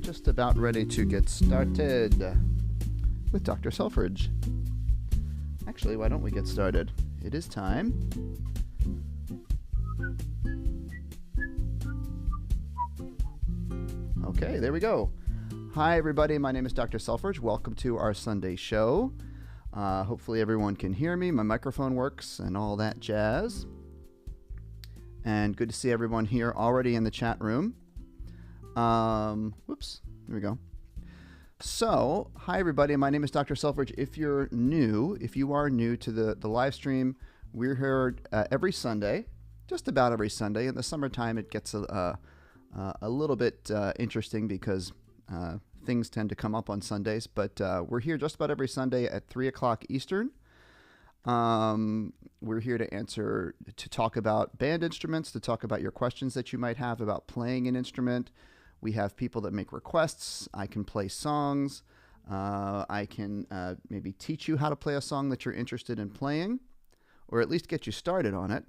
Just about ready to get started with Dr. Selfridge. Actually, why don't we get started? It is time. Okay, there we go. Hi, everybody. My name is Dr. Selfridge. Welcome to our Sunday show. Hopefully everyone can hear me. My microphone works and all that jazz. And good to see everyone here already in the chat room. Whoops, there we go. So, hi everybody, my name is Dr. Selfridge. If you are new to the live stream, we're here every Sunday, just about every Sunday. In the summertime, it gets a little bit interesting because things tend to come up on Sundays, but we're here just about every Sunday at 3 o'clock Eastern. We're here to talk about band instruments, to talk about your questions that you might have about playing an instrument. We have people that make requests. I can play songs. I can maybe teach you how to play a song that you're interested in playing, or at least get you started on it.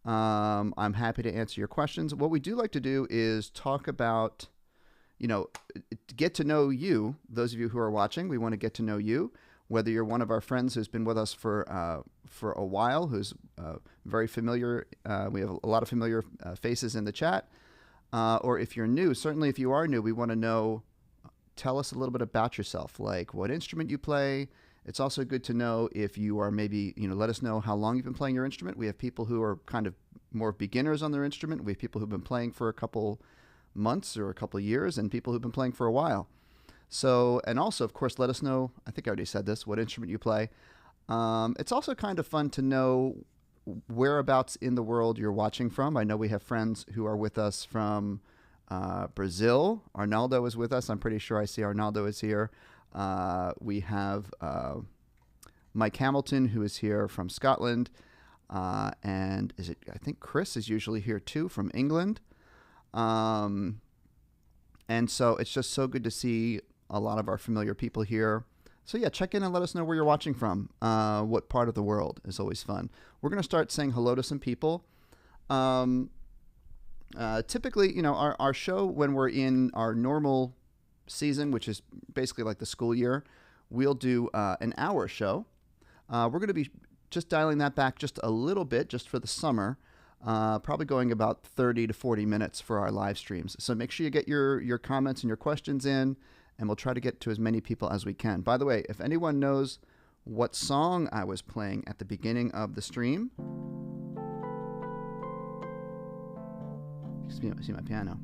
I'm happy to answer your questions. What we do like to do is talk about, get to know you, those of you who are watching. We want to get to know you, whether you're one of our friends who's been with us for a while, who's very familiar. We have a lot of familiar faces in the chat. Or if you're new, certainly if you are new, we want to know, tell us a little bit about yourself, like what instrument you play. It's also good to know if you are maybe, let us know how long you've been playing your instrument. We have people who are kind of more beginners on their instrument. We have people who've been playing for a couple months or a couple years, and people who've been playing for a while. So, and also, of course, let us know, I think I already said this, what instrument you play. It's also kind of fun to know whereabouts in the world you're watching from. I know we have friends who are with us from Brazil. Arnaldo is with us. I'm pretty sure I see Arnaldo is here. We have Mike Hamilton, who is here from Scotland. And I think Chris is usually here too from England. And so it's just so good to see a lot of our familiar people here. So yeah, check in and let us know where you're watching from. What part of the world is always fun. We're going to start saying hello to some people. Typically, our show, when we're in our normal season, which is basically like the school year, we'll do an hour show. We're going to be just dialing that back just a little bit, just for the summer, probably going about 30 to 40 minutes for our live streams. So make sure you get your comments and your questions in, and we'll try to get to as many people as we can. By the way, if anyone knows what song I was playing at the beginning of the stream, excuse me, I see my piano.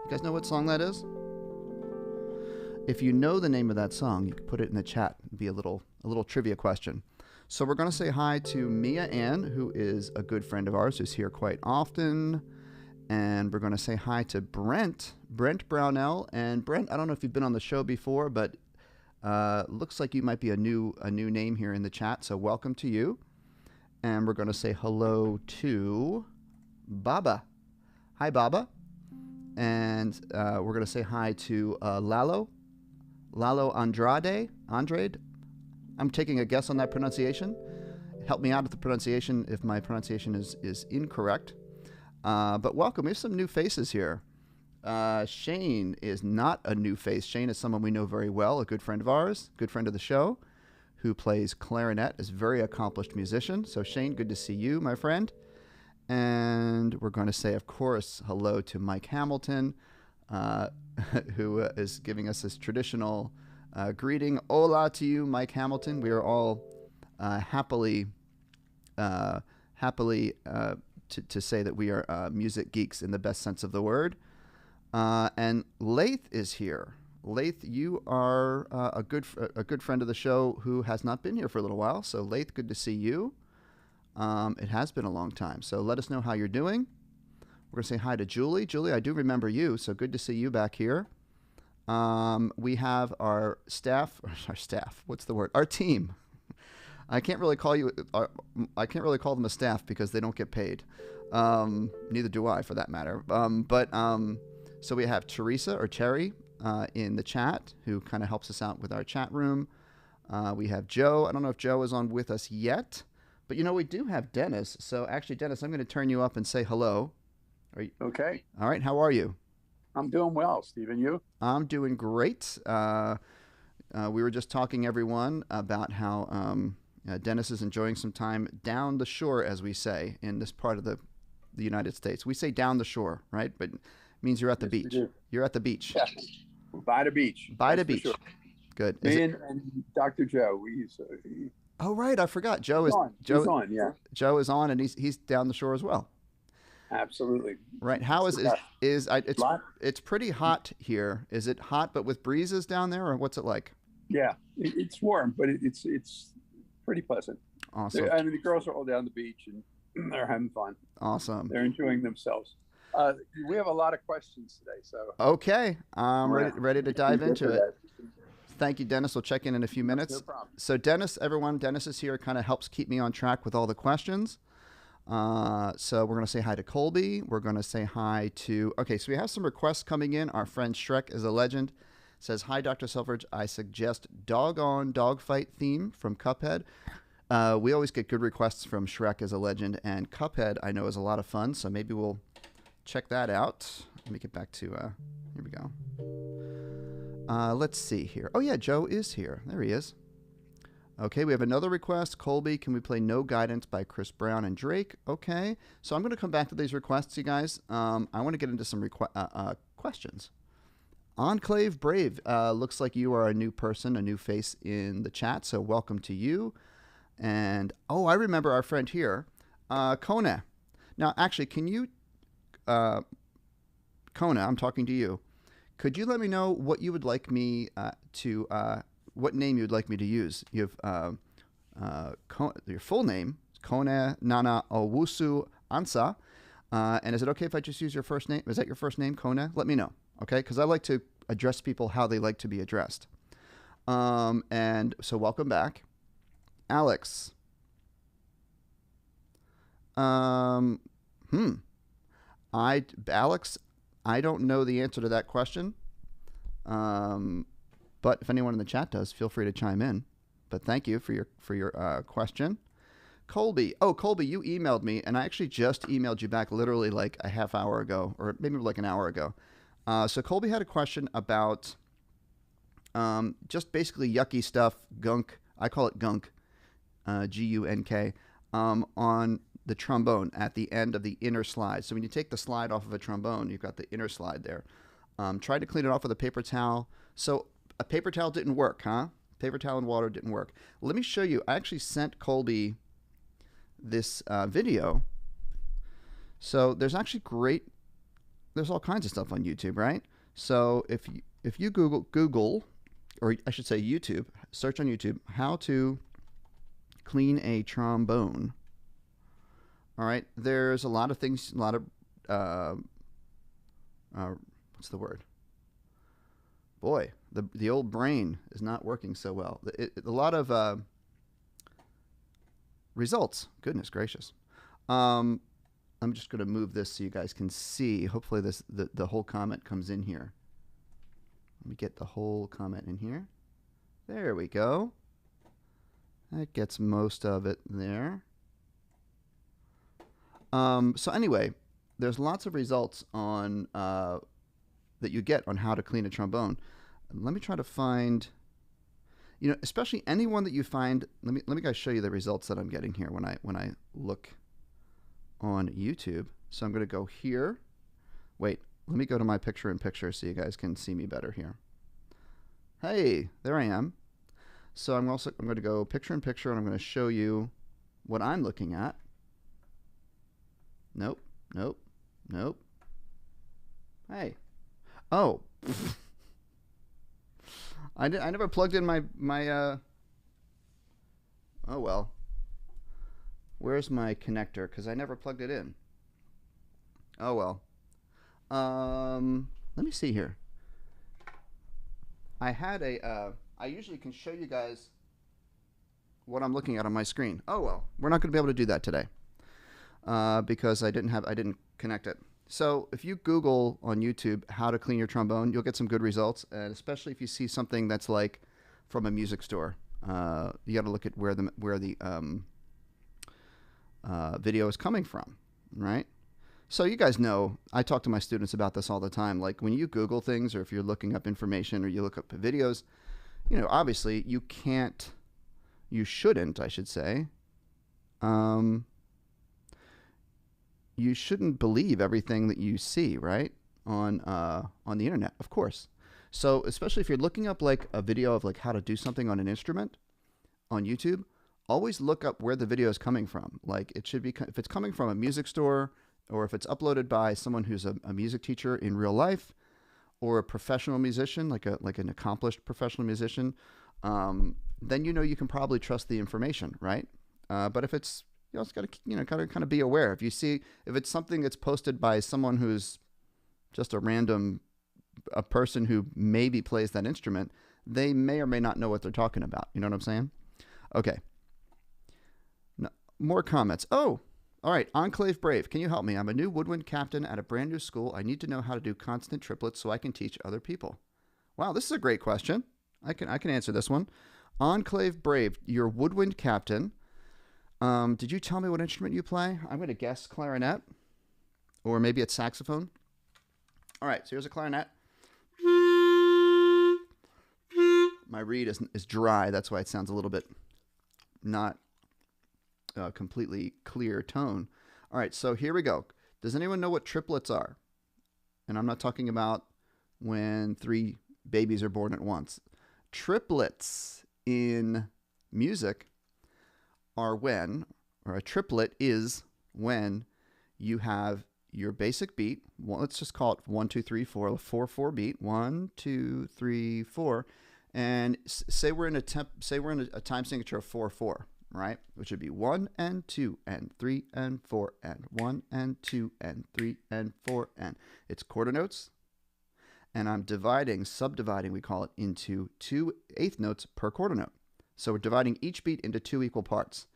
You guys know what song that is? If you know the name of that song, you can put it in the chat. It'd be a little trivia question. So we're going to say hi to Mia Ann, who is a good friend of ours, who's here quite often. And we're going to say hi to Brent Brownell. And Brent, I don't know if you've been on the show before, but looks like you might be a new name here in the chat. So welcome to you. And we're going to say hello to Baba. Hi, Baba. And we're going to say hi to Lalo Andrade. I'm taking a guess on that pronunciation. Help me out with the pronunciation if my pronunciation is incorrect. But welcome. We have some new faces here. Shane is not a new face. Shane is someone we know very well, a good friend of ours, good friend of the show, who plays clarinet, is a very accomplished musician. So Shane, good to see you, my friend. And we're going to say, of course, hello to Mike Hamilton, who is giving us his traditional greeting. Hola to you, Mike Hamilton. We are all happily to say that we are music geeks in the best sense of the word. And Laith is here. Laith, you are a good friend of the show who has not been here for a little while. So Laith, good to see you. It has been a long time. So let us know how you're doing. We're going to say hi to Joelee. Joelee, I do remember you, so good to see you back here. We have our what's the word? Our team. I can't really call them a staff because they don't get paid. Neither do I, for that matter. So we have Teresa or Cherry in the chat, who kind of helps us out with our chat room. We have Joe. I don't know if Joe is on with us yet. But, we do have Dennis. So, actually, Dennis, I'm going to turn you up and say hello. Are you... Okay. All right. How are you? I'm doing well, Stephen. You? I'm doing great. We were just talking, everyone, about how Dennis is enjoying some time down the shore, as we say, in this part of the United States. We say down the shore, right? But it means you're at the beach. You're at the beach. Yeah. By the beach. By the beach. Sure. Good. Me and Dr. Joe, oh, right. I forgot. Joe is on. Yeah. Joe is on, and he's down the shore as well. Absolutely. Right. How it's pretty hot here. Is it hot but with breezes down there, or what's it like? Yeah, it's warm, but it's pretty pleasant. Awesome. The girls are all down the beach and they're having fun. Awesome. They're enjoying themselves. We have a lot of questions today, so. Okay. I'm ready to dive into it. Thank you, Dennis. We'll check in a few minutes. No problem. So Dennis is here, kind of helps keep me on track with all the questions. So we're going to say hi to Colby. We're going to say hi to, so we have some requests coming in. Our friend Shrek is a legend. Says, hi, Dr. Selfridge. I suggest Doggone Dogfight theme from Cuphead. We always get good requests from Shrek as a legend, and Cuphead I know is a lot of fun, so maybe we'll check that out. Let me get back to, here we go. Let's see here. Oh, yeah, Joe is here. There he is. Okay, we have another request. Colby, can we play No Guidance by Chris Brown and Drake? Okay, so I'm going to come back to these requests, you guys. I want to get into some questions. Enclave Brave, looks like you are a new person, a new face in the chat, so welcome to you. And, I remember our friend here, Kona. Now, actually, can you, Kona, I'm talking to you. Could you let me know what you would like me what name you would like me to use? You have your full name, Kona Nana Owusu Ansa. And is it okay if I just use your first name? Is that your first name, Kona? Let me know, okay? Because I like to address people how they like to be addressed. And so welcome back. Alex. Alex, I don't know the answer to that question. But if anyone in the chat does, feel free to chime in. But thank you for your question. Colby. Oh, Colby, you emailed me, and I actually just emailed you back literally like a half hour ago, or maybe like an hour ago. So Colby had a question about just basically yucky stuff, gunk. I call it gunk, G-U-N-K, on the trombone at the end of the inner slide. So when you take the slide off of a trombone, you've got the inner slide there. Tried to clean it off with a paper towel. So a paper towel didn't work, huh? Paper towel and water didn't work. Let me show you. I actually sent Colby this video. So there's actually there's all kinds of stuff on YouTube, right? So if you Google, or I should say YouTube, search on YouTube, how to clean a trombone. All right, there's a lot of things, a lot of, what's the word? Boy, the old brain is not working so well. A lot of results. Goodness gracious. I'm just going to move this so you guys can see. Hopefully the whole comment comes in here. Let me get the whole comment in here. There we go. That gets most of it there. So anyway, there's lots of results on that you get on how to clean a trombone. Let me try to find, especially anyone that you find. Let me guys show you the results that I'm getting here when I look on YouTube. So I'm going to go here. Wait, let me go to my picture-in-picture so you guys can see me better here. Hey, there I am. So I'm going to go picture-in-picture, and I'm going to show you what I'm looking at. Nope. Hey. Oh. I never plugged in my oh well. Where's my connector? Because I never plugged it in. Oh well. Let me see here. I had I usually can show you guys what I'm looking at on my screen. Oh well, we're not going to be able to do that today because I didn't connect it. So if you Google on YouTube how to clean your trombone, you'll get some good results, and especially if you see something that's like from a music store. You got to look at where the video is coming from, right? So you guys know, I talk to my students about this all the time. Like when you Google things, or if you're looking up information, or you look up videos, obviously you shouldn't, I should say. You shouldn't believe everything that you see, right? On the internet, of course. So especially if you're looking up like a video of like how to do something on an instrument on YouTube, always look up where the video is coming from. Like it should be, if it's coming from a music store, or if it's uploaded by someone who's a music teacher in real life, or a professional musician, like an accomplished professional musician, then you can probably trust the information, right? But if it's it's got to kind of be aware. If it's something that's posted by someone who's just a person who maybe plays that instrument, they may or may not know what they're talking about. You know what I'm saying? Okay. No, more comments. Oh, all right. Enclave Brave, can you help me? I'm a new woodwind captain at a brand new school. I need to know how to do constant triplets so I can teach other people. Wow, this is a great question. I can answer this one. Enclave Brave, you're woodwind captain. Did you tell me what instrument you play? I'm going to guess clarinet, or maybe it's saxophone. All right, so here's a clarinet. My reed is dry. That's why it sounds a little bit not completely clear tone. All right, so here we go. Does anyone know what triplets are? And I'm not talking about when 3 babies are born at once. Triplets in music are a triplet is when you have your basic beat. Well, let's just call it 1, 2, 3, 4, 4/4 beat. 1, 2, 3, 4, and say we're in a time signature of 4/4, right? Which would be 1 and 2 and 3 and 4 and 1 and 2 and 3 and 4, and it's quarter notes. And I'm subdividing, we call it, into 2 eighth notes per quarter note. So we're dividing each beat into 2 equal parts.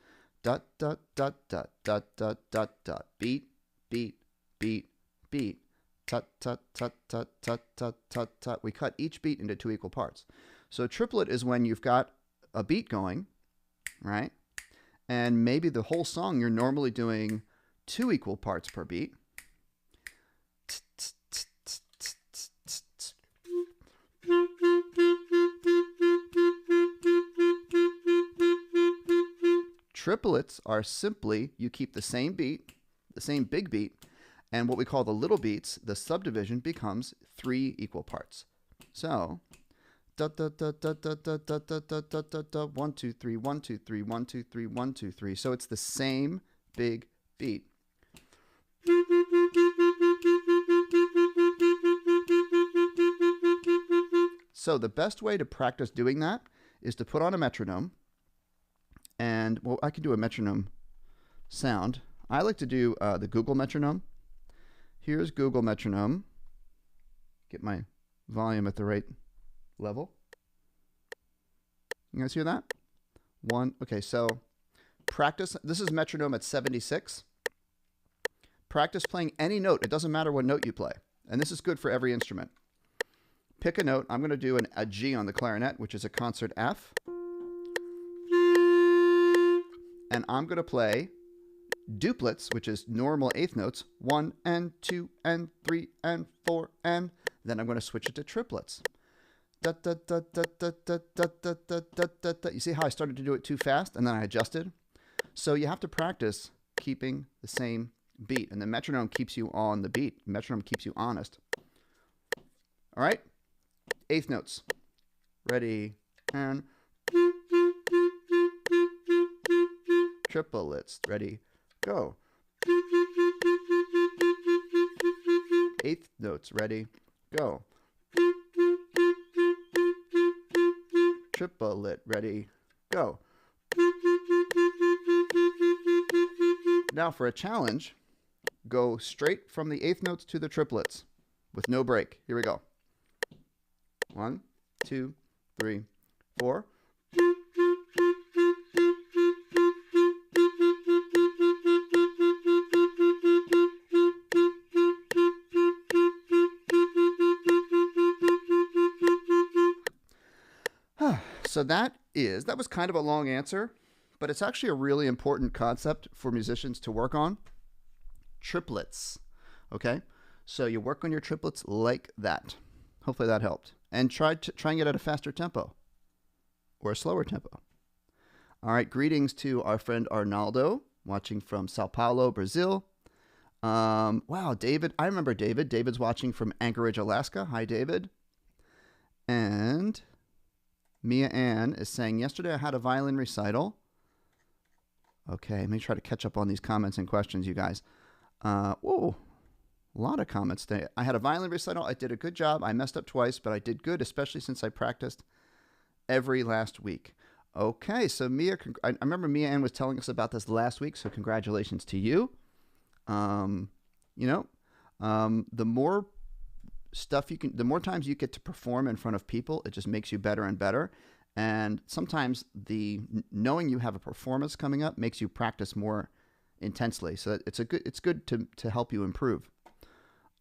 Dot, dot, dot, dot, dot, dot, dot, dot. Beat, beat, beat, beat. Tut, tut, tut, tut, tut, tut, tut, tut. We cut each beat into 2 equal parts. So a triplet is when you've got a beat going, right? And maybe the whole song you're normally doing 2 equal parts per beat. Triplets are simply, you keep the same beat, the same big beat, and what we call the little beats, the subdivision becomes 3 equal parts. So, da da da da da da da da da da da da 1 2 3 1 2 3 1 2 3 1 2 3. So it's the same big beat. So the best way to practice doing that is to put on a metronome. And, well, I can do a metronome sound. I like to do the Google metronome. Here's Google metronome. Get my volume at the right level. You guys hear that? 1. Okay, so practice. This is metronome at 76. practice playing any note. It doesn't matter what note you play. And this is good for every instrument. Pick a note. I'm going to do a G on the clarinet, which is a concert F. And I'm going to play duplets, which is normal eighth notes, 1 and 2 and 3 and 4 and then I'm going to switch it to triplets. Da, da, da, da, da, da, da, da, da, da, da. You see how I started to do it too fast and then I adjusted? So you have to practice keeping the same beat, and the metronome keeps you on the beat. The metronome keeps you honest. All right? Eighth notes. Ready? And triplets. Ready? Go. Eighth notes. Ready? Go. Triplet. Ready? Go. Now for a challenge, go straight from the eighth notes to the triplets with no break. Here we go. 1, 2, 3, 4. So that was kind of a long answer, but it's actually a really important concept for musicians to work on. Triplets. Okay? So you work on your triplets like that. Hopefully that helped. And try and get at a faster tempo or a slower tempo. All right, greetings to our friend Arnaldo, watching from Sao Paulo, Brazil. Wow, David. I remember David. David's watching from Anchorage, Alaska. Hi, David. And Mia Ann is saying, yesterday I had a violin recital. Okay, let me try to catch up on these comments and questions, you guys. Whoa, a lot of comments today. I had a violin recital. I did a good job. I messed up twice, but I did good, especially since I practiced every last week. Okay, so Mia, I remember Mia Ann was telling us about this last week, so congratulations to you. The more stuff you can, the more times you get to perform in front of people, it just makes you better and better. And sometimes the knowing you have a performance coming up makes you practice more intensely. So it's good to help you improve.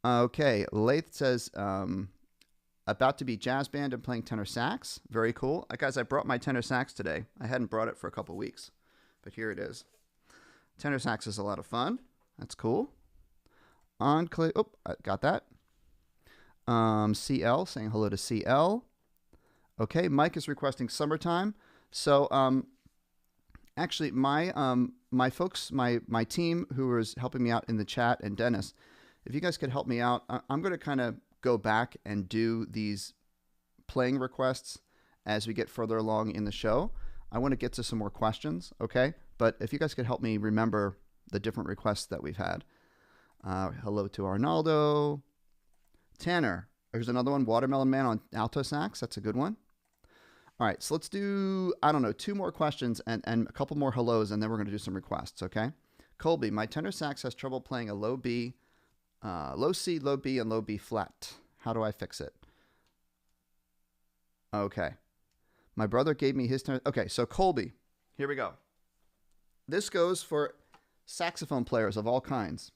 Okay, Lath says, about to be jazz band and playing tenor sax. Very cool. Guys, I brought my tenor sax today. I hadn't brought it for a couple weeks, but here it is. Tenor sax is a lot of fun. That's cool. Enclave. Oh, I got that. CL saying hello to CL. Okay, Mike is requesting summertime. So actually my folks, my team who is helping me out in the chat, and Dennis, if you guys could help me out, I'm going to kind of go back and do these playing requests as we get further along in the show. I want to get to some more questions, okay? But if you guys could help me remember the different requests that we've had. Hello to Arnaldo. Tanner, there's another one, Watermelon Man on alto sax. That's a good one. All right, so let's do, I don't know, 2 more questions and a couple more hellos, and then we're going to do some requests, okay? Colby, my tenor sax has trouble playing a low B, low C, low B, and low B flat. How do I fix it? Okay. My brother gave me his tenor. Okay, so Colby, here we go. This goes for saxophone players of all kinds.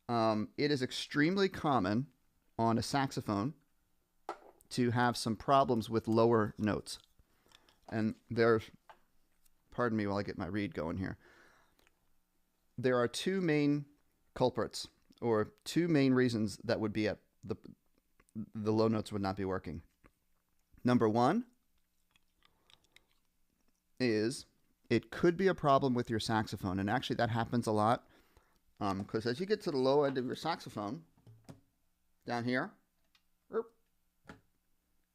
It is extremely common on a saxophone to have some problems with lower notes. And there's, pardon me while I get my reed going here. There are 2 main culprits, or 2 main reasons that would be at the low notes would not be working. Number 1 is it could be a problem with your saxophone. And actually that happens a lot. Because as you get to the low end of your saxophone, down here,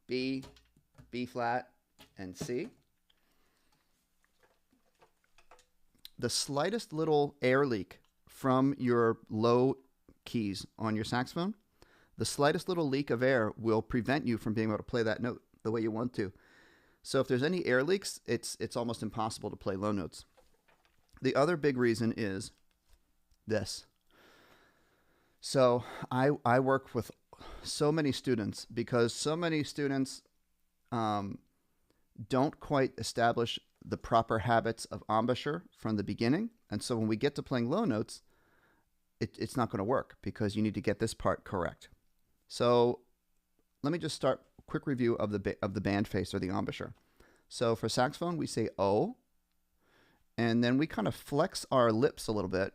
B, B flat, and C, the slightest little air leak from your low keys on your saxophone, the slightest little leak of air will prevent you from being able to play that note the way you want to. So if there's any air leaks, it's almost impossible to play low notes. The other big reason is this. So I work with so many students because so many students don't quite establish the proper habits of embouchure from the beginning. And so when we get to playing low notes, it's not going to work because you need to get this part correct. So let me just start a quick review of the band face or the embouchure. So for saxophone, we say O, and then we kind of flex our lips a little bit,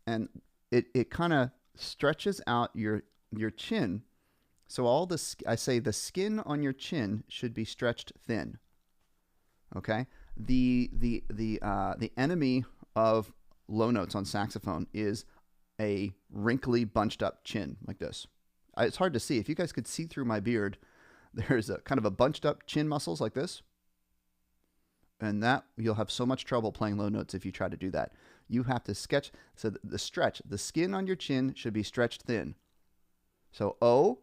and it kind of stretches out your chin. So I say the skin on your chin should be stretched thin. Okay? The enemy of low notes on saxophone is a wrinkly, bunched up chin like this. It's hard to see. If you guys could see through my beard, there's a kind of a bunched up chin muscles like this. And that you'll have so much trouble playing low notes if you try to do that. You have to sketch. So the skin on your chin should be stretched thin. So O,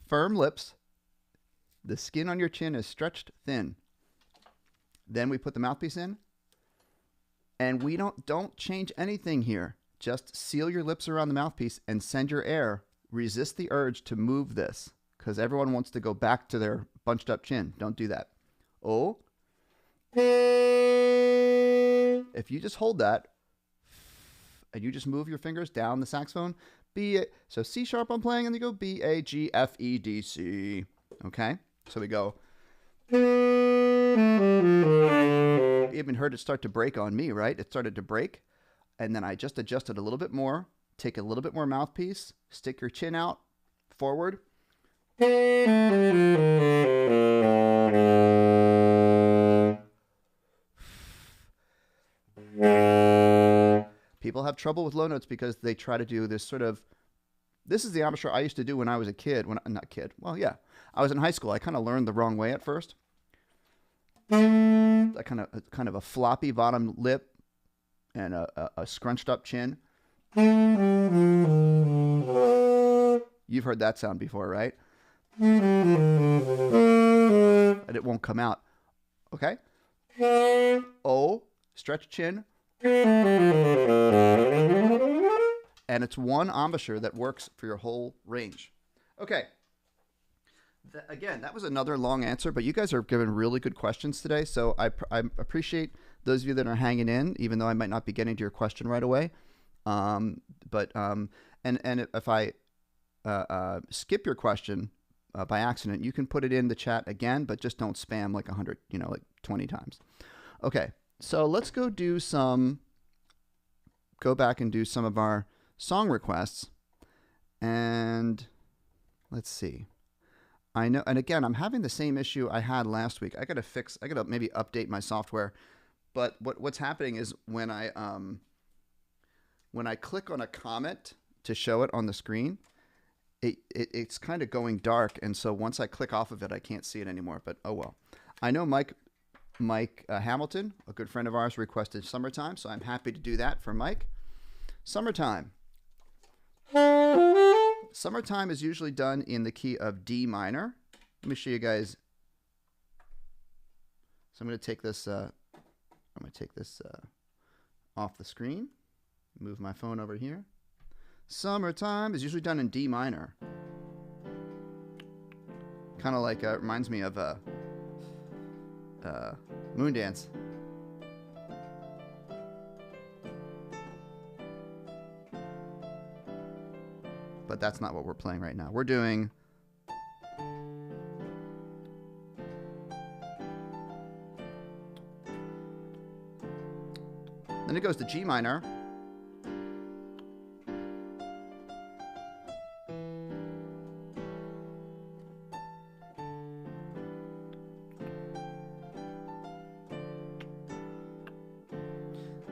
firm lips. The skin on your chin is stretched thin. Then we put the mouthpiece in. And we don't change anything here. Just seal your lips around the mouthpiece and send your air. Resist the urge to move this because everyone wants to go back to their bunched up chin. Don't do that. O. If you just hold that and you just move your fingers down the saxophone, so C sharp I'm playing and you go B, A, G, F, E, D, C. Okay? So we go. You even heard it start to break on me, right? It started to break. And then I just adjusted a little bit more. Take a little bit more mouthpiece. Stick your chin out forward. People have trouble with low notes because they try to do this sort of. This is the embouchure I used to do when I was a kid. Well, yeah. I was in high school. I kind of learned the wrong way at first. That kind of a floppy bottom lip and a scrunched up chin. You've heard that sound before, right? And it won't come out. Okay? O, stretch chin. And it's one embouchure that works for your whole range. Okay. Again, that was another long answer, but you guys are giving really good questions today. So I appreciate those of you that are hanging in, even though I might not be getting to your question right away. And if I skip your question by accident, you can put it in the chat again, but just don't spam like 100, like 20 times. Okay, so let's go back and do some of our song requests. And let's see. I know, and again, I'm having the same issue I had last week. I gotta maybe update my software. But what's happening is when I click on a comment to show it on the screen, it's kind of going dark, and so once I click off of it, I can't see it anymore. But oh well. I know Mike Hamilton, a good friend of ours, requested Summertime, so I'm happy to do that for Mike. Summertime. Summertime is usually done in the key of D minor. Let me show you guys. So I'm going to take this. Off the screen. Move my phone over here. Summertime is usually done in D minor. Kind of like reminds me of Moondance. But that's not what we're playing right now. We're doing. Then it goes to G minor.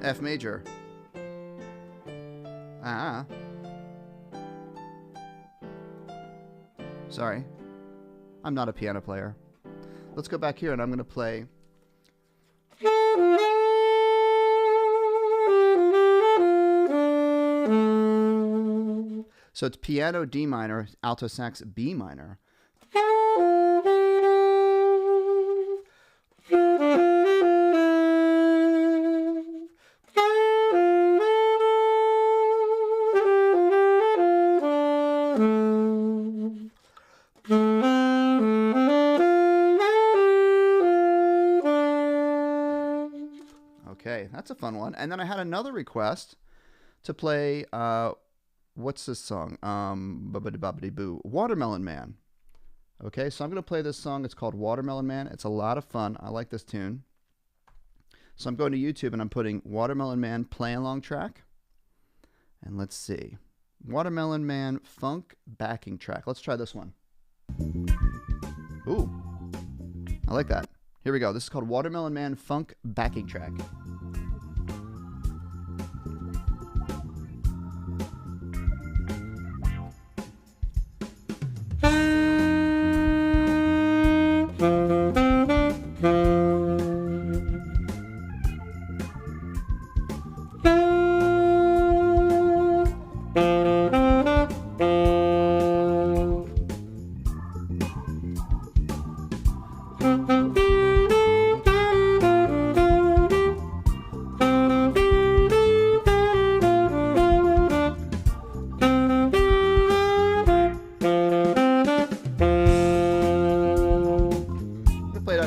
F major. Sorry. I'm not a piano player. Let's go back here and I'm going to play. So it's piano D minor, alto sax B minor. Okay, that's a fun one. And then I had another request to play, what's this song? Boo. Watermelon Man. Okay, so I'm going to play this song. It's called Watermelon Man. It's a lot of fun. I like this tune. So I'm going to YouTube and I'm putting Watermelon Man play along track. And let's see. Watermelon Man funk backing track. Let's try this one. Ooh, I like that. Here we go. This is called Watermelon Man funk backing track.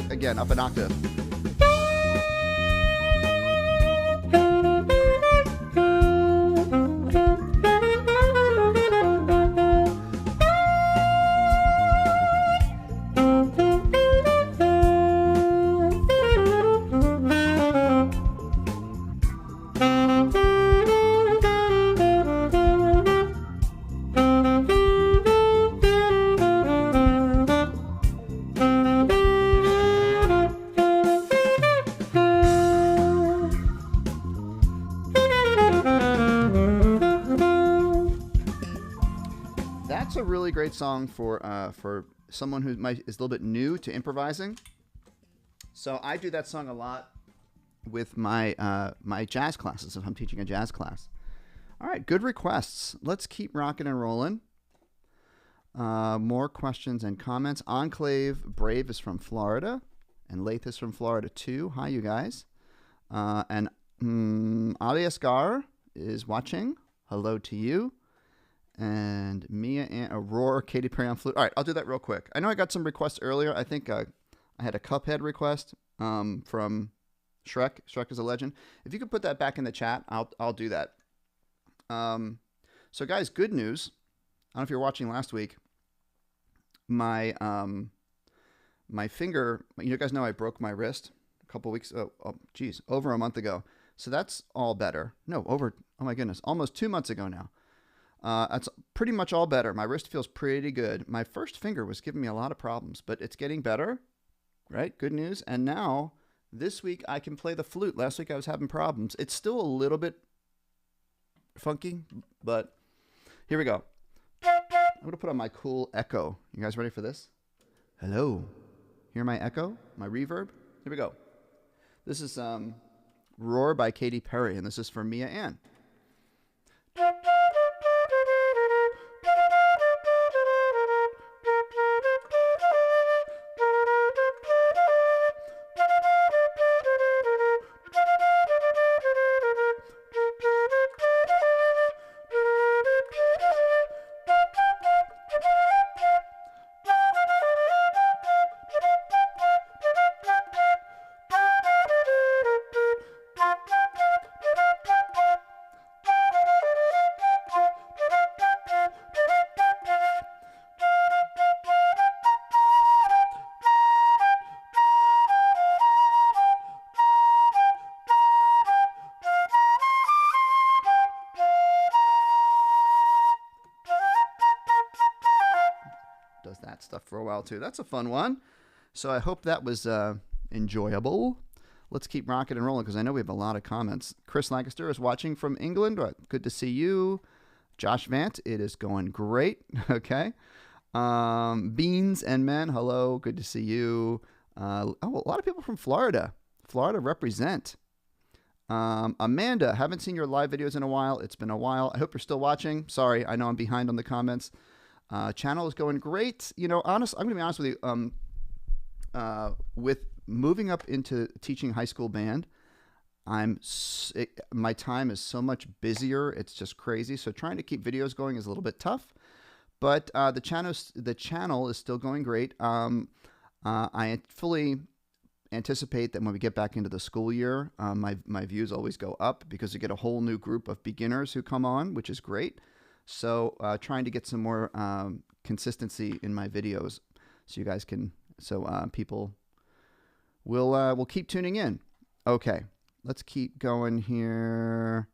Again, up an octave. That's a really great song for someone who is a little bit new to improvising. So I do that song a lot with my my jazz classes if I'm teaching a jazz class. All right, good requests. Let's keep rocking and rolling. More questions and comments. Enclave Brave is from Florida, and Lath is from Florida too. Hi, you guys. And Ali Asgar is watching. Hello to you. And Mia and Aurora, Katy Perry on flute. All right, I'll do that real quick. I know I got some requests earlier. I think I had a Cuphead request from Shrek. Shrek is a legend. If you could put that back in the chat, I'll do that. So guys, good news. I don't know if you were watching last week. My my finger. You guys know I broke my wrist a couple weeks. Over a month ago. So that's all better. No, over. Oh my goodness, almost 2 months ago now. That's pretty much all better. My wrist feels pretty good. My first finger was giving me a lot of problems, but it's getting better, right? Good news. And now, this week, I can play the flute. Last week, I was having problems. It's still a little bit funky, but here we go. I'm going to put on my cool echo. You guys ready for this? Hello. Hear my echo? My reverb? Here we go. This is Roar by Katy Perry, and this is for Mia Ann. Does that stuff for a while too. That's a fun one. So I hope that was enjoyable. Let's keep rocking and rolling because I know we have a lot of comments. Chris Lancaster is watching from England. Good to see you. Josh Vant, it is going great. Okay. Beans and Men, hello. Good to see you. A lot of people from Florida. Florida represent. Amanda, haven't seen your live videos in a while. It's been a while. I hope you're still watching. Sorry, I know I'm behind on the comments. Channel is going great. You know, I'm going to be honest with you. With moving up into teaching high school band, my time is so much busier. It's just crazy. So trying to keep videos going is a little bit tough. But the channel is still going great. I fully anticipate that when we get back into the school year, my views always go up because we get a whole new group of beginners who come on, which is great. So trying to get some more consistency in my videos, so you guys can, people will keep tuning in. Okay, let's keep going here.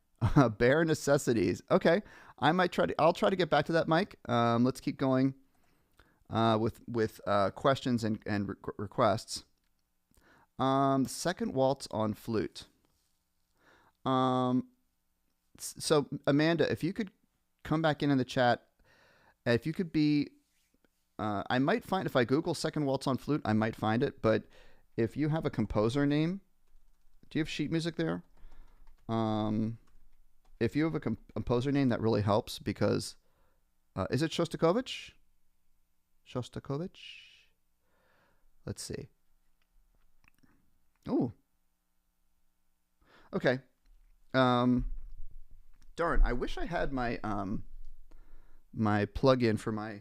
Bare necessities. Okay, I'll try to get back to that, Mike. Let's keep going with questions and requests. Second waltz on flute. So Amanda, if you could come back in the chat, if you could be, I might find, if I Google second waltz on flute, I might find it. But if you have a composer name, do you have sheet music there? If you have a composer name, that really helps because, is it Shostakovich? Shostakovich? Let's see. Oh. Okay. Darn, I wish I had my my plug-in for my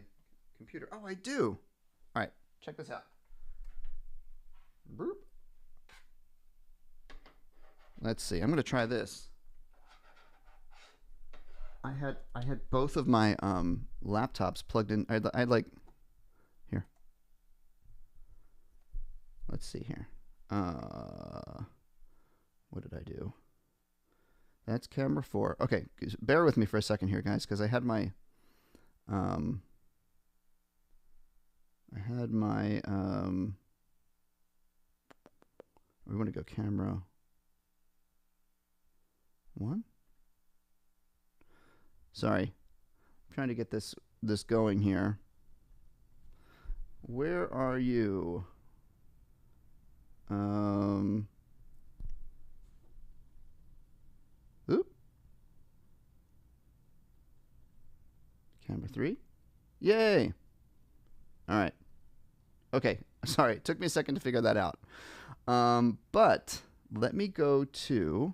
computer. Oh, I do. All right, check this out. Boop. Let's see. I'm going to try this. I had both of my laptops plugged in. I'd like here. Let's see here. What did I do? That's camera 4. Okay, bear with me for a second here, guys, because I had my we want to go camera 1. Sorry, I'm trying to get this going here. Where are you? Oop. Camera 3. Yay. All right. Okay. Sorry. It took me a second to figure that out. But let me go to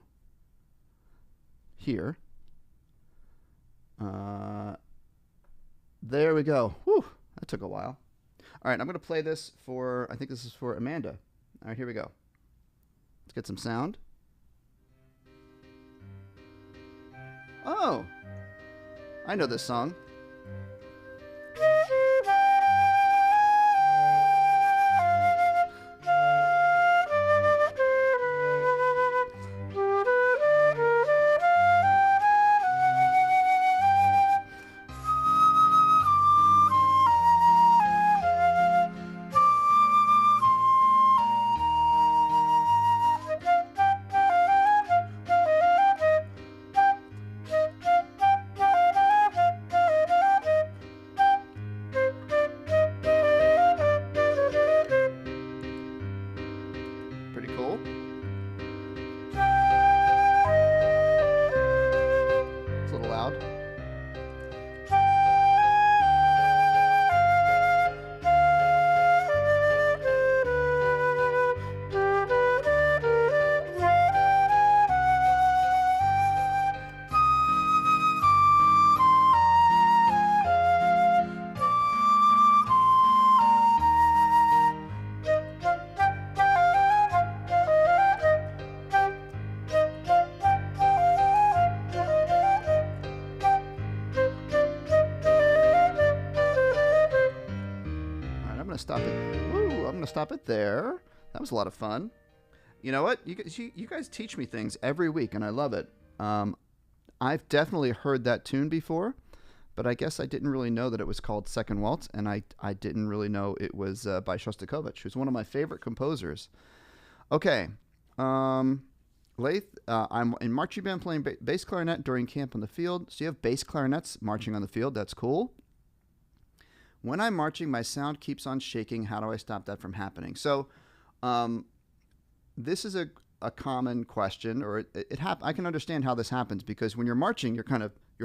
here. There we go. Whew. That took a while. All right. I'm going to play this for, I think this is for Amanda. All right. Here we go. Let's get some sound. Oh, I know this song. Stop it there. That was a lot of fun. You know what? You guys teach me things every week, and I love it. I've definitely heard that tune before, but I guess I didn't really know that it was called Second Waltz, and I didn't really know it was by Shostakovich, who's one of my favorite composers. Okay. Lath, I'm in marching band playing bass clarinet during camp on the field. So you have bass clarinets marching on the field. That's cool. When I'm marching, my sound keeps on shaking. How do I stop that from happening? So this is a common question, or I can understand how this happens because when you're marching, your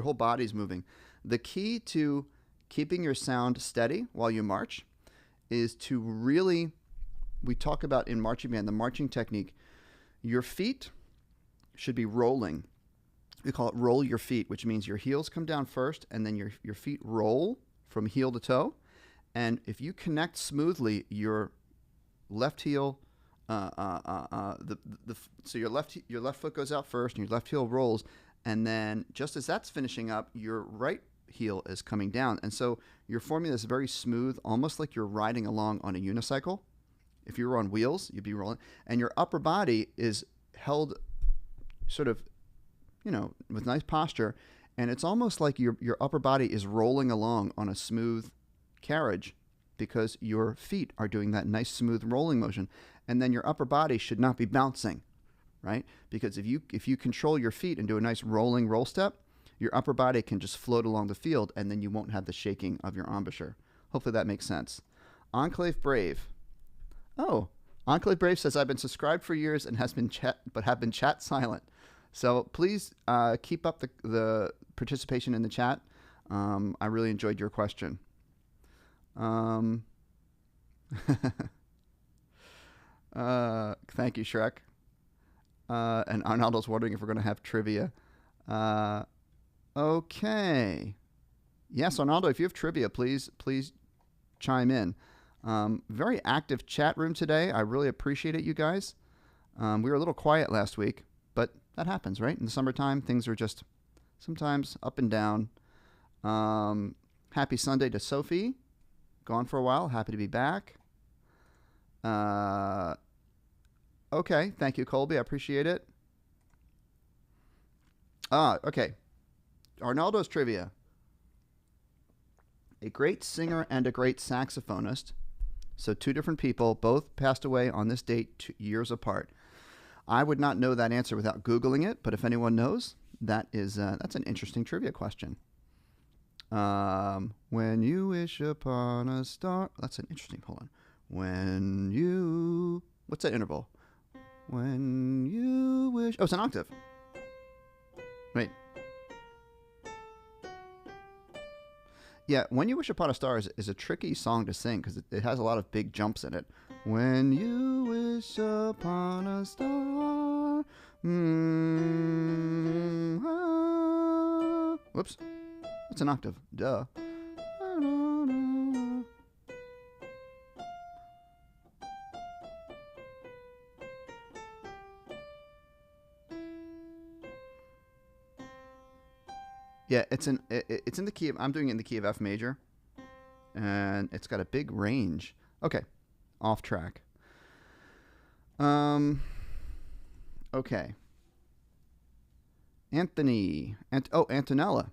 whole body's moving. The key to keeping your sound steady while you march is to really, we talk about in marching band, the marching technique, your feet should be rolling. We call it roll your feet, which means your heels come down first and then your feet roll from heel to toe. And if you connect smoothly your left heel so your left foot goes out first, and your left heel rolls, and then just as that's finishing up, your right heel is coming down, and so you're forming this very smooth, almost like you're riding along on a unicycle. If you were on wheels, you'd be rolling, and your upper body is held sort of, with nice posture, and it's almost like your upper body is rolling along on a smooth carriage because your feet are doing that nice smooth rolling motion, and then your upper body should not be bouncing, right? Because if you control your feet and do a nice rolling roll step, your upper body can just float along the field, and then you won't have the shaking of your embouchure. Hopefully that makes sense. Enclave Brave. Oh, Enclave Brave says, I've been subscribed for years and have been chat silent. So please keep up the participation in the chat. I really enjoyed your question. Thank you, Shrek. And Arnaldo's wondering if we're going to have trivia. Okay. Yes, Arnaldo, if you have trivia, please chime in. Very active chat room today. I really appreciate it, you guys. We were a little quiet last week, but that happens, right? In the summertime, things are just sometimes up and down. Happy Sunday to Sophie. Gone for a while. Happy to be back. Okay. Thank you, Colby. I appreciate it. Okay. Arnaldo's trivia. A great singer and a great saxophonist. So two different people, both passed away on this date 2 years apart. I would not know that answer without Googling it, but if anyone knows, that's an interesting trivia question. When you wish upon a star. That's an interesting, hold on. What's that interval? When you wish. Oh, it's an octave. Wait. Yeah, When You Wish Upon a Star is a tricky song to sing because it has a lot of big jumps in it. When you wish upon a star. Whoops. It's an octave. Duh. Yeah, it's in the key of, I'm doing it in the key of F major, and it's got a big range. Okay, off track. Okay. Antonella.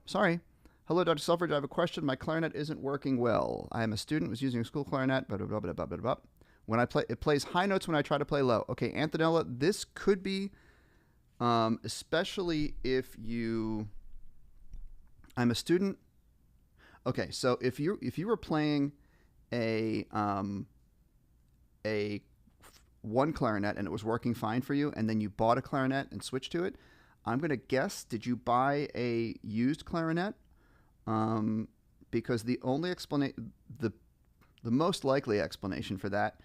Sorry. Hello, Dr. Selfridge. I have a question. My clarinet isn't working well. I am a student, was using a school clarinet, blah, blah, blah, blah, blah, blah, blah. When I play, it plays high notes when I try to play low. Okay, Antonella, this could be, especially if I'm a student. Okay, so if you were playing a one clarinet and it was working fine for you, and then you bought a clarinet and switched to it, I'm going to guess, did you buy a used clarinet? Because the only the most likely explanation for that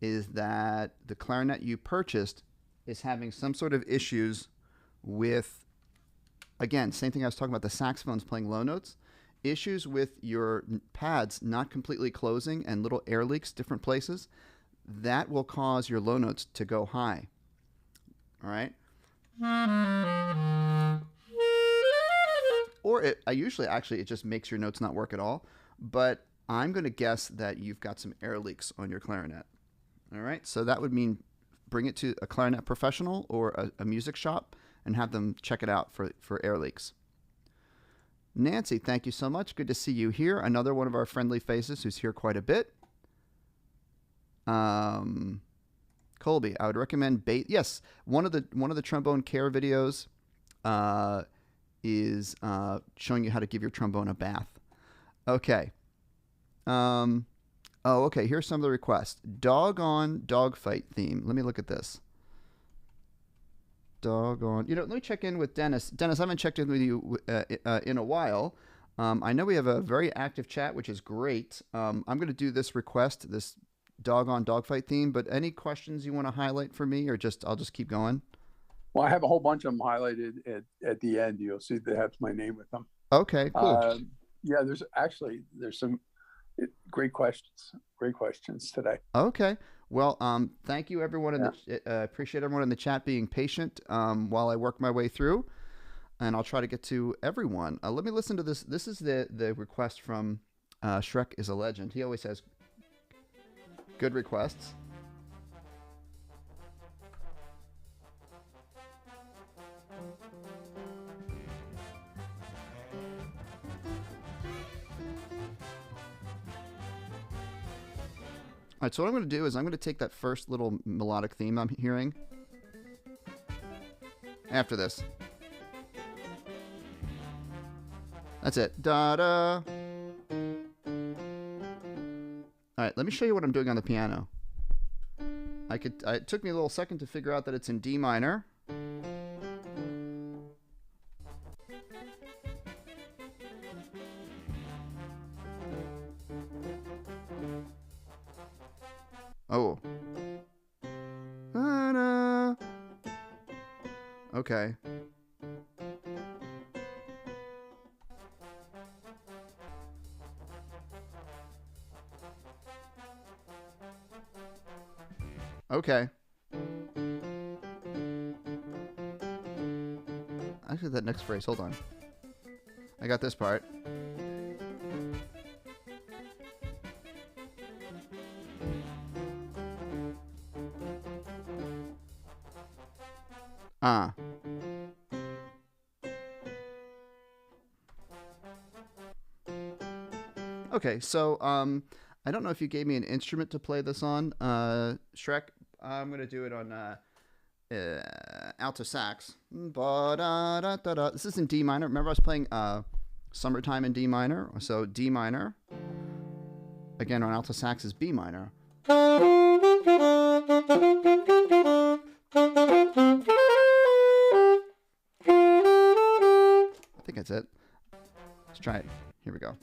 is that the clarinet you purchased is having some sort of issues with, again, same thing I was talking about, the saxophones playing low notes, issues with your pads not completely closing and little air leaks different places. That will cause your low notes to go high. All right? Or it just makes your notes not work at all. But I'm going to guess that you've got some air leaks on your clarinet. All right? So that would mean bring it to a clarinet professional or a music shop and have them check it out for air leaks. Nancy, thank you so much. Good to see you here. Another one of our friendly faces who's here quite a bit. Colby, I would recommend yes, one of the trombone care videos is showing you how to give your trombone a bath. Okay. Okay, here's some of the requests. Doggone dogfight theme. Let me look at this. Doggone. Let me check in with Dennis. Dennis, I haven't checked in with you in a while. I know we have a very active chat, which is great. I'm going to do this request, this doggone dogfight theme, but any questions you want to highlight for me, or I'll just keep going? Well, I have a whole bunch of them highlighted at the end. You'll see they have my name with them. Okay, cool. Yeah, there's some, Great questions. Great questions today. Okay. Well, thank you everyone appreciate everyone in the chat being patient while I work my way through, and I'll try to get to everyone. Let me listen to this. This is the request from Shrek is a Legend. He always has good requests. All right, so what I'm going to do is I'm going to take that first little melodic theme I'm hearing after this. That's it. Da-da. All right, let me show you what I'm doing on the piano. It took me a little second to figure out that it's in D minor. Oh. Da-da. Okay. Okay. Actually, that next phrase, hold on. I got this part. Okay, so I don't know if you gave me an instrument to play this on, Shrek. I'm going to do it on alto sax. This is in D minor. Remember I was playing Summertime in D minor? So D minor. Again, on alto sax is B minor. I think that's it. Let's try it. Here we go.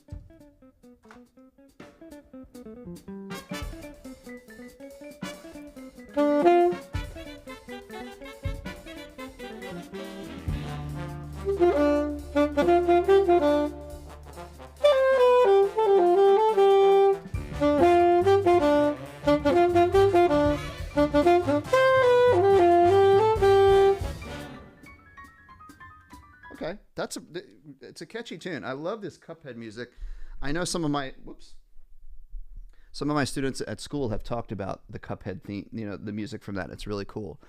Okay, it's a catchy tune. I love this Cuphead music. I know some of my students at school have talked about the Cuphead theme, the music from that. It's really cool.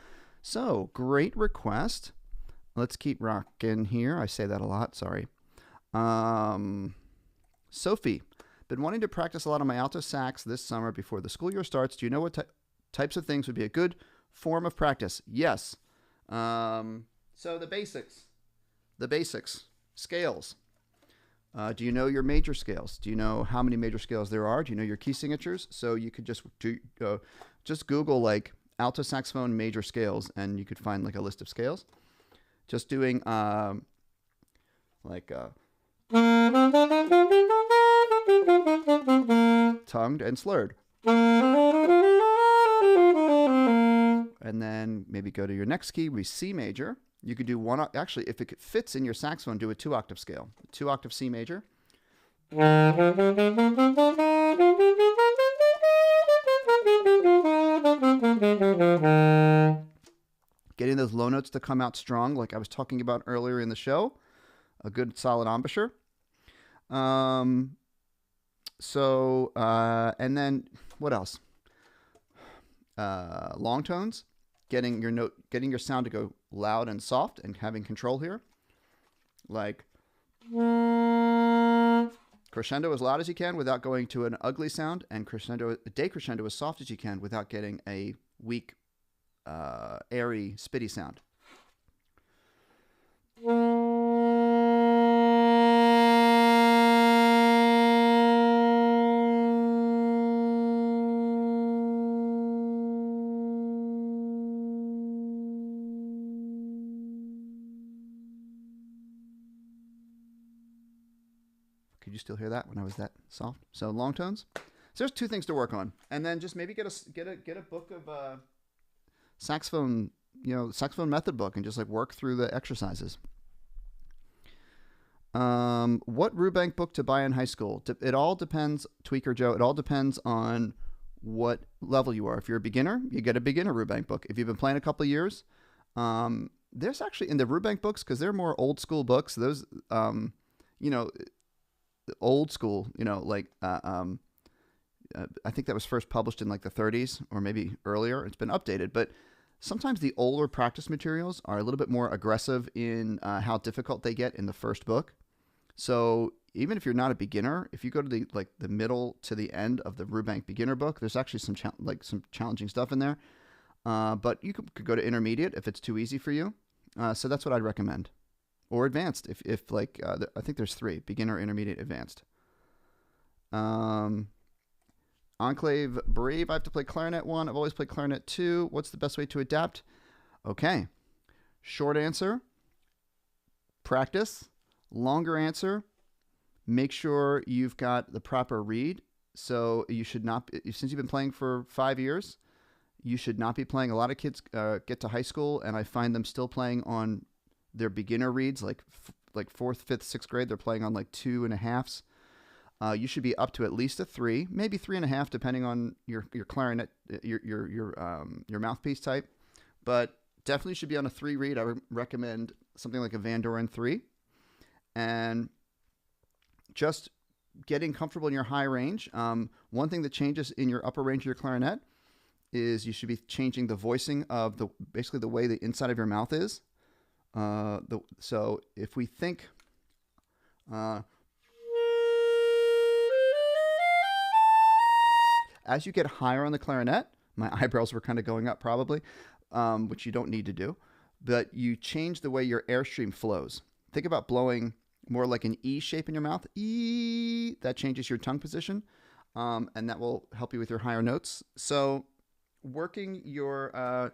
So, great request. Let's keep rocking here. I say that a lot, sorry. Sophie, been wanting to practice a lot on my alto sax this summer before the school year starts. Do you know what types of things would be a good form of practice? Yes. So the basics. Scales. Do you know your major scales? Do you know how many major scales there are? Do you know your key signatures? So you could just Google like alto saxophone major scales, and you could find like a list of scales. Just doing tongued and slurred. And then maybe go to your next key, be C major. You could do one, actually, if it fits in your saxophone, do a 2-octave scale. 2-octave C major. Getting those low notes to come out strong, like I was talking about earlier in the show. A good solid embouchure. And then what else? Long tones. Getting your sound to go loud and soft and having control here. Like crescendo as loud as you can without going to an ugly sound, and decrescendo as soft as you can without getting a weak, airy, spitty sound. Could you still hear that when I was that soft? So long tones. So there's two things to work on, and then just maybe get a book of saxophone method book, and just like work through the exercises. What Rubank book to buy in high school? It all depends, Tweaker Joe. It all depends on what level you are. If you're a beginner, you get a beginner Rubank book. If you've been playing a couple of years, there's actually in the Rubank books, because they're more old school books. Those, you know, old school, you know, like I think that was first published in like the 30s or maybe earlier. It's been updated, but sometimes the older practice materials are a little bit more aggressive in how difficult they get in the first book. So even if you're not a beginner, if you go to the middle to the end of the Rubank beginner book, there's actually some challenging stuff in there. But you could go to intermediate if it's too easy for you. So that's what I'd recommend, or advanced if like I think there's 3: beginner, intermediate, advanced. Enclave Brave, I have to play clarinet 1. I've always played clarinet 2. What's the best way to adapt? Okay. Short answer, practice. Longer answer, make sure you've got the proper reed. So you should not, since you've been playing for 5 years, you should not be playing. A lot of kids get to high school, and I find them still playing on their beginner reeds, like 4th, 5th, 6th grade. They're playing on like 2.5s. You should be up to at least a 3, maybe 3.5, depending on your clarinet, your mouthpiece type. But definitely should be on a 3 reed. I would recommend something like a Van Doren 3, and just getting comfortable in your high range. One thing that changes in your upper range of your clarinet is you should be changing the voicing of basically the way the inside of your mouth is. So if we think. As you get higher on the clarinet, my eyebrows were kind of going up probably, which you don't need to do, but you change the way your airstream flows. Think about blowing more like an E shape in your mouth. E, that changes your tongue position, and that will help you with your higher notes. So working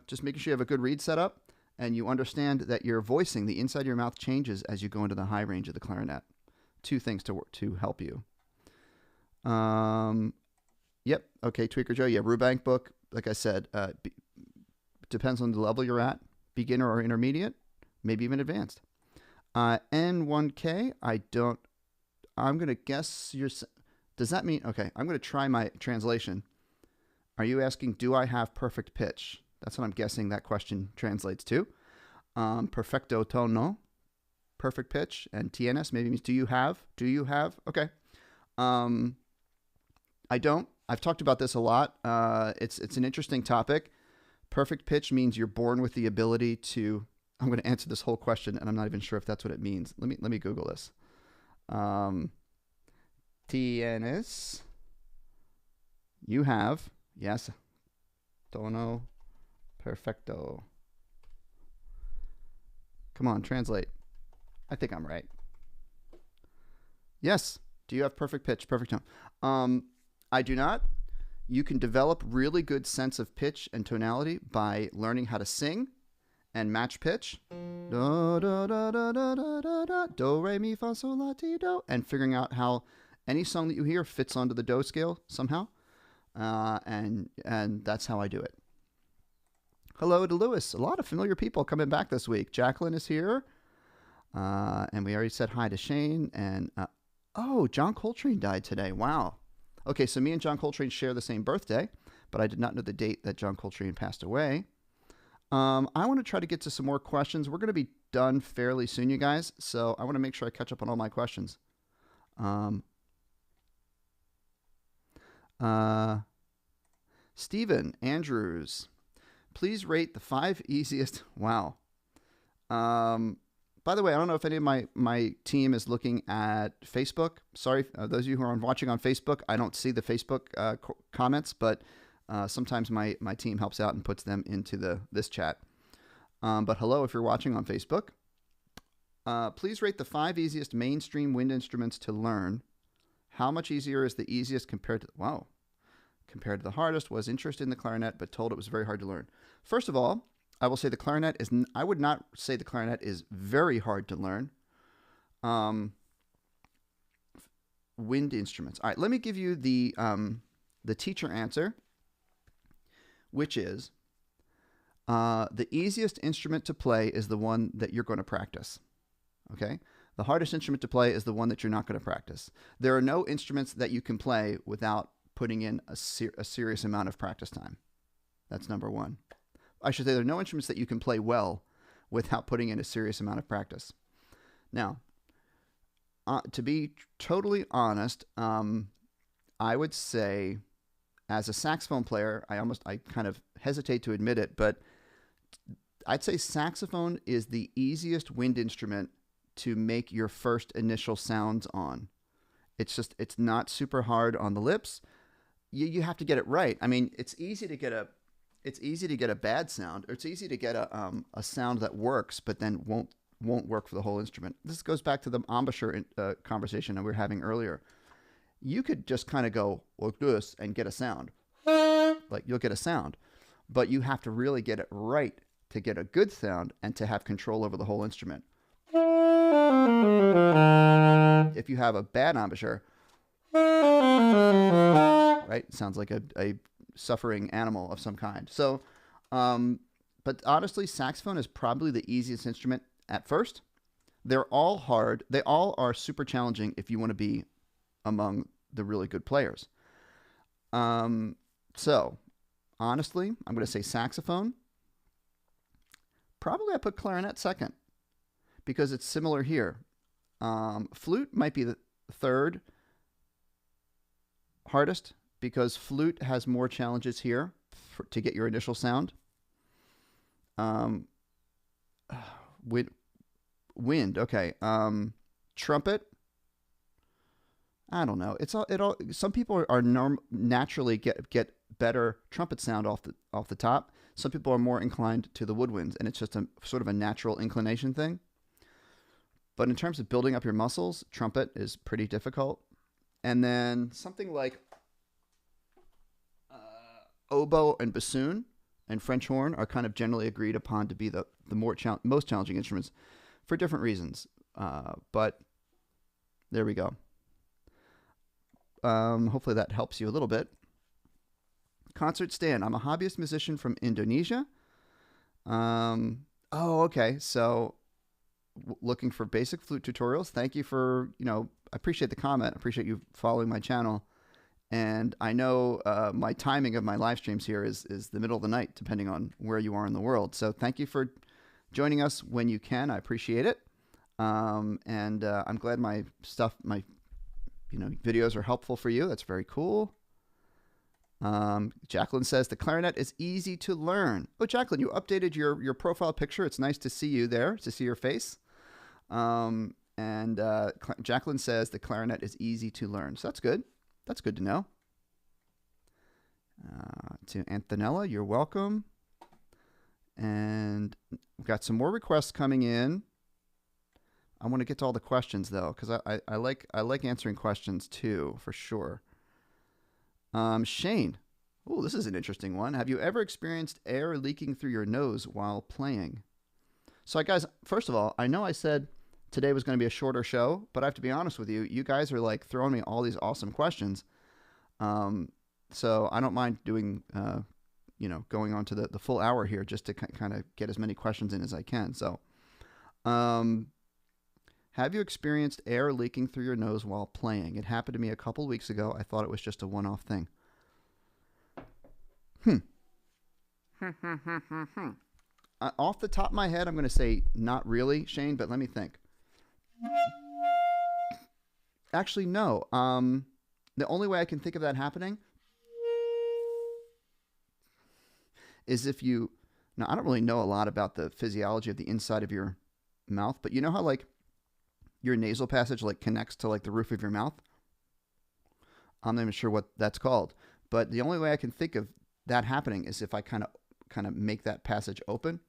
just making sure you have a good reed setup, and you understand that your voicing, the inside of your mouth, changes as you go into the high range of the clarinet. 2 things to help you. Yep. Okay, Tweaker Joe. Yeah, Rubank book. Like I said, depends on the level you're at, beginner or intermediate, maybe even advanced. N1K. I'm gonna guess does that mean? Okay, I'm gonna try my translation. Are you asking, do I have perfect pitch? That's what I'm guessing that question translates to. Perfecto tono, perfect pitch, and TNS maybe means do you have? Okay. I don't. I've talked about this a lot. It's an interesting topic. Perfect pitch means you're born with the ability to. I'm going to answer this whole question, and I'm not even sure if that's what it means. Let me Google this. TNS. You have, yes. Tono perfecto. Come on, translate. I think I'm right. Yes. Do you have perfect pitch, perfect tone? I do not. You can develop really good sense of pitch and tonality by learning how to sing and match pitch. Do, do, do, do, do, do, do, do, re, mi, fa, sol, la, ti, do. And figuring out how any song that you hear fits onto the do scale somehow. And that's how I do it. Hello to Lewis. A lot of familiar people coming back this week. Jacqueline is here. And we already said hi to Shane. And, John Coltrane died today. Wow. Okay, so me and John Coltrane share the same birthday, but I did not know the date that John Coltrane passed away. I want to try to get to some more questions. We're going to be done fairly soon, you guys, so I want to make sure I catch up on all my questions. Stephen Andrews, please rate the 5 easiest. Wow. By the way, I don't know if any of my team is looking at Facebook. Sorry, those of you who are watching on Facebook, I don't see the Facebook comments, but sometimes my team helps out and puts them into this chat. But hello, if you're watching on Facebook. Please rate the 5 easiest mainstream wind instruments to learn. How much easier is the easiest compared to the hardest? Was interested in the clarinet, but told it was very hard to learn. First of all, I will say I would not say the clarinet is very hard to learn. Wind instruments. All right, let me give you the teacher answer, which is the easiest instrument to play is the one that you're going to practice. Okay? The hardest instrument to play is the one that you're not going to practice. There are no instruments that you can play without putting in a serious amount of practice time. That's number one. I should say there are no instruments that you can play well without putting in a serious amount of practice. Now, to be totally honest, I would say as a saxophone player, I kind of hesitate to admit it, but I'd say saxophone is the easiest wind instrument to make your first initial sounds on. It's not super hard on the lips. You have to get it right. I mean, it's easy to get a bad sound, or it's easy to get a sound that works but then won't work for the whole instrument. This goes back to the embouchure conversation that we were having earlier. You could just kind of go like this and get a sound. Like you'll get a sound, but you have to really get it right to get a good sound and to have control over the whole instrument. If you have a bad embouchure, right, it sounds like a suffering animal of some kind. So, but honestly, saxophone is probably the easiest instrument at first. They're all hard. They all are super challenging if you want to be among the really good players. So, honestly, I'm going to say saxophone. Probably I put clarinet second because it's similar here. Flute might be the third hardest because flute has more challenges here to get your initial sound. Wind, okay. Trumpet, I don't know. Some people are naturally get better trumpet sound off the top. Some people are more inclined to the woodwinds, and it's just a sort of a natural inclination thing. But in terms of building up your muscles, trumpet is pretty difficult. And then something like oboe and bassoon and French horn are kind of generally agreed upon to be the most challenging instruments for different reasons. But there we go. Hopefully that helps you a little bit. Concert stand. I'm a hobbyist musician from Indonesia. Okay. So looking for basic flute tutorials. Thank you for, I appreciate the comment. I appreciate you following my channel. And I know my timing of my live streams here is the middle of the night, depending on where you are in the world. So thank you for joining us when you can. I appreciate it. I'm glad my videos are helpful for you. That's very cool. Jacqueline says the clarinet is easy to learn. Oh, Jacqueline, you updated your profile picture. It's nice to see you there, to see your face. Jacqueline says the clarinet is easy to learn. So that's good. That's good to know. To Antonella, you're welcome. And we've got some more requests coming in. I want to get to all the questions though, because I like answering questions too, for sure. Shane, oh, this is an interesting one. Have you ever experienced air leaking through your nose while playing? So guys, first of all, I know I said today was going to be a shorter show, but I have to be honest with you. You guys are like throwing me all these awesome questions. So I don't mind doing, going on to the full hour here just to kind of get as many questions in as I can. So, have you experienced air leaking through your nose while playing? It happened to me a couple weeks ago. I thought it was just a one-off thing. Off the top of my head, I'm going to say not really, Shane, but let me think. Actually, no. The only way I can think of that happening is if you... Now, I don't really know a lot about the physiology of the inside of your mouth, but you know how, like, your nasal passage, like, connects to, like, the roof of your mouth? I'm not even sure what that's called. But the only way I can think of that happening is if I kind of make that passage open.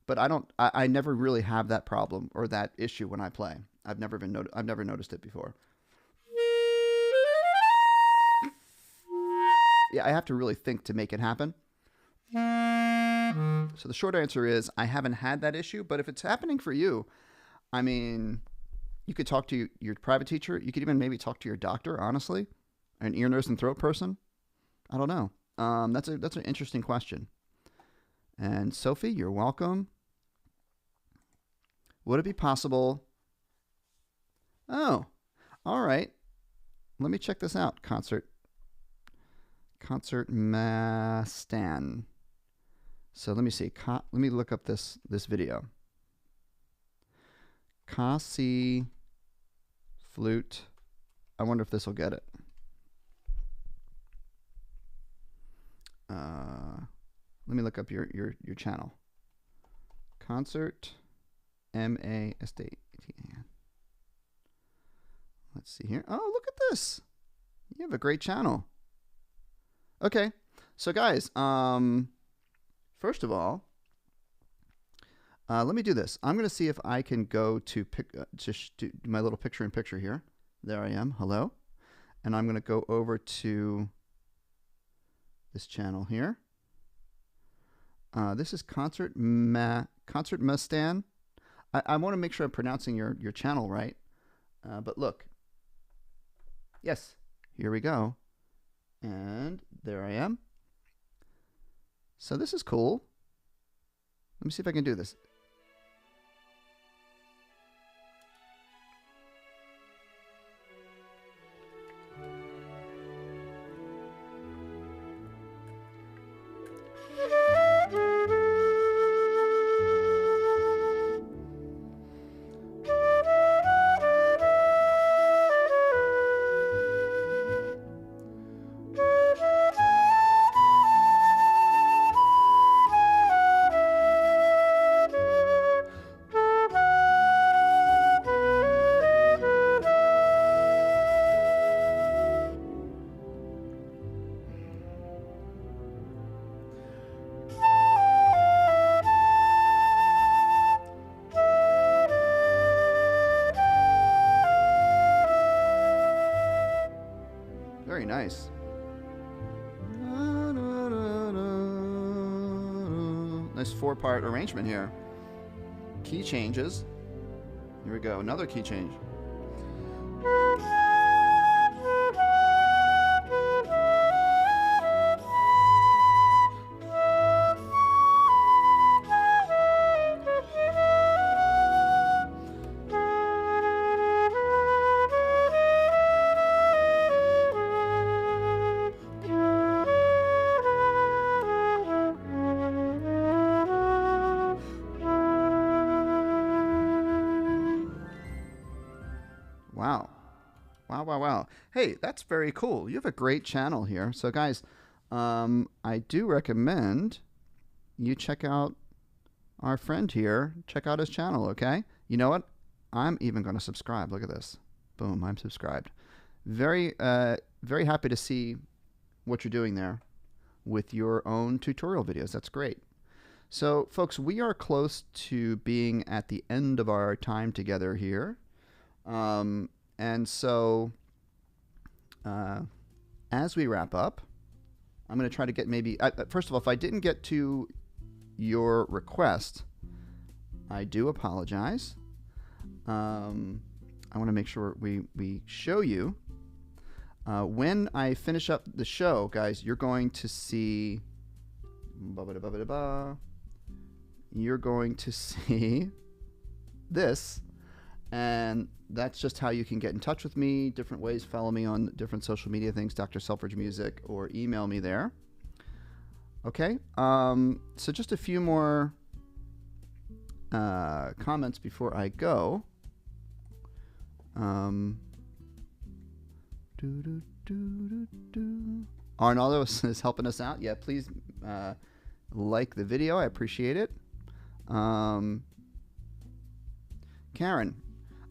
But I never really have that problem or that issue when I play. I've never noticed it before. Yeah, I have to really think to make it happen. So the short answer is I haven't had that issue, but if it's happening for you, I mean, you could talk to your private teacher. You could even maybe talk to your doctor, honestly, an ear, nose, and throat person. I don't know. That's an interesting question. And Sophie, you're welcome. Would it be possible Oh, all right. Let me check this out. Concert Mastan. So let me see. Let me look up this video. Kasi flute. I wonder if this will get it. Let me look up your channel. Concert MASTAN. Let's see here. Oh, look at this. You have a great channel. Okay. So guys, first of all, let me do this. I'm going to see if I can go to just do my little picture-in-picture here. There I am. Hello. And I'm going to go over to this channel here. This is Concert Mastan. I want to make sure I'm pronouncing your channel right. But look. Yes. Here we go. And there I am. So this is cool. Let me see if I can do this. Very nice. Nice 4-part arrangement here. Key changes. Here we go. Another key change. Wow. Wow, wow, wow. Hey, that's very cool. You have a great channel here. So guys, I do recommend you check out our friend here. Check out his channel, okay? You know what? I'm even going to subscribe. Look at this. Boom, I'm subscribed. Very happy to see what you're doing there with your own tutorial videos. That's great. So folks, we are close to being at the end of our time together here. And so, as we wrap up, I'm going to try to get maybe, first of all, if I didn't get to your request, I do apologize. I want to make sure we show you. When I finish up the show, guys, you're going to see, you're going to see this. And that's just how you can get in touch with me. Different ways. Follow me on different social media things, Dr. Selfridge Music, or email me there. Okay. So just a few more comments before I go. Arnaldo is helping us out. Yeah, please like the video. I appreciate it. Karen.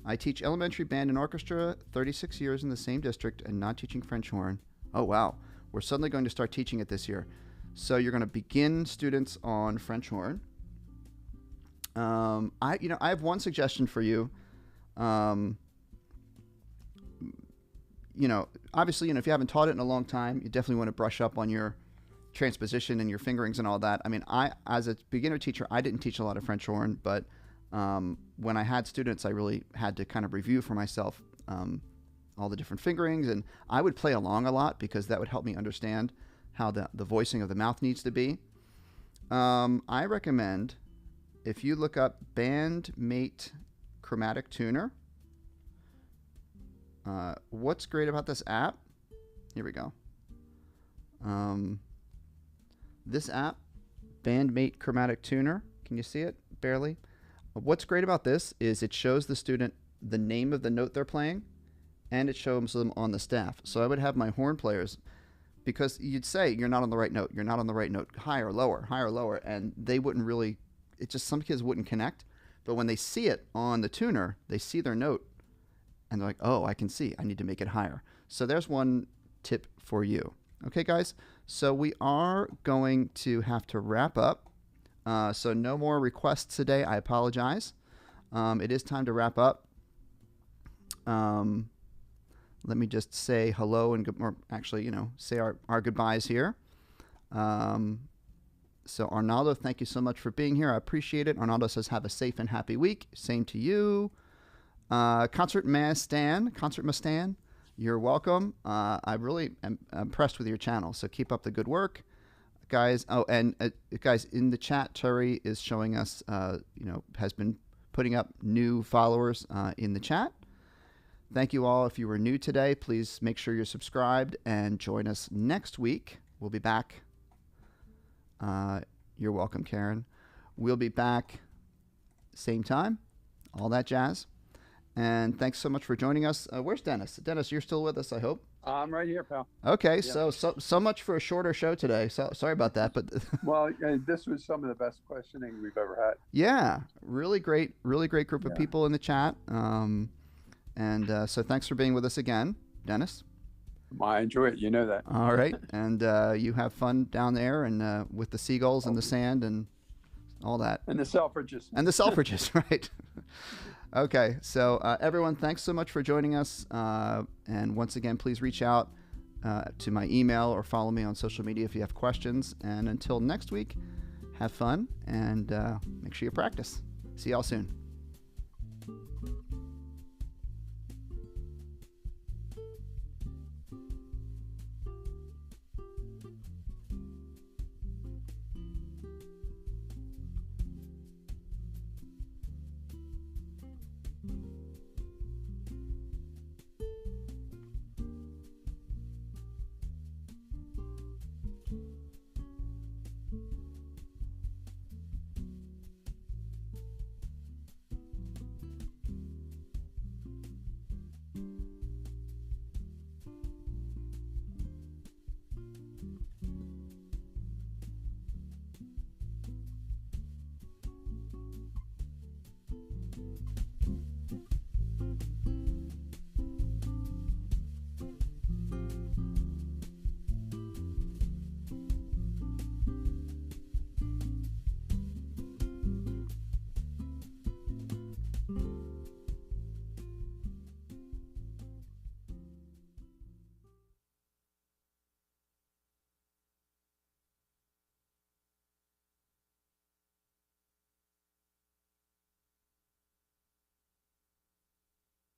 I teach elementary band and orchestra, 36 years in the same district, and not teaching French horn. Oh, wow. We're suddenly going to start teaching it this year. So you're going to begin students on French horn. I have one suggestion for you. Obviously, if you haven't taught it in a long time, you definitely want to brush up on your transposition and your fingerings and all that. I mean, as a beginner teacher, I didn't teach a lot of French horn, but when I had students, I really had to kind of review for myself all the different fingerings, and I would play along a lot because that would help me understand how the voicing of the mouth needs to be. I recommend if you look up Bandmate Chromatic Tuner, What's great about this app? Here we go. This app, Bandmate Chromatic Tuner. Can you see it? Barely. What's great about this is it shows the student the name of the note they're playing, and it shows them on the staff. So I would have my horn players, because you'd say you're not on the right note, you're not on the right note, higher, lower, and they wouldn't really, it just, some kids wouldn't connect. But when they see it on the tuner, they see their note, and they're like, oh, I can see, I need to make it higher. So there's one tip for you. Okay, guys, so we are going to have to wrap up. So no more requests today. I apologize. It is time to wrap up. Let me just say hello and or actually, say our goodbyes here. So Arnaldo, thank you so much for being here. I appreciate it. Arnaldo says, have a safe and happy week. Same to you. Concert Mastan, you're welcome. I really am impressed with your channel, so keep up the good work, guys. Oh, and guys, in the chat, Terry is showing us, has been putting up new followers in the chat. Thank you all. If you were new today, please make sure you're subscribed and join us next week. We'll be back. You're welcome, Karen. We'll be back same time, all that jazz. And thanks so much for joining us. Where's Dennis? Dennis, you're still with us, I hope. I'm right here, pal. Okay, Yeah. so much for a shorter show today. So sorry about that, but Well, this was some of the best questioning we've ever had. yeah, really great group of people in the chat. So thanks for being with us again, Dennis. I enjoy it. You know that. All right, and you have fun down there and with the seagulls and the sand and all that. And the Selfridges. And the Selfridges, right? Okay, so everyone, thanks so much for joining us. And once again, please reach out to my email or follow me on social media if you have questions. And until next week, have fun and make sure you practice. See y'all soon.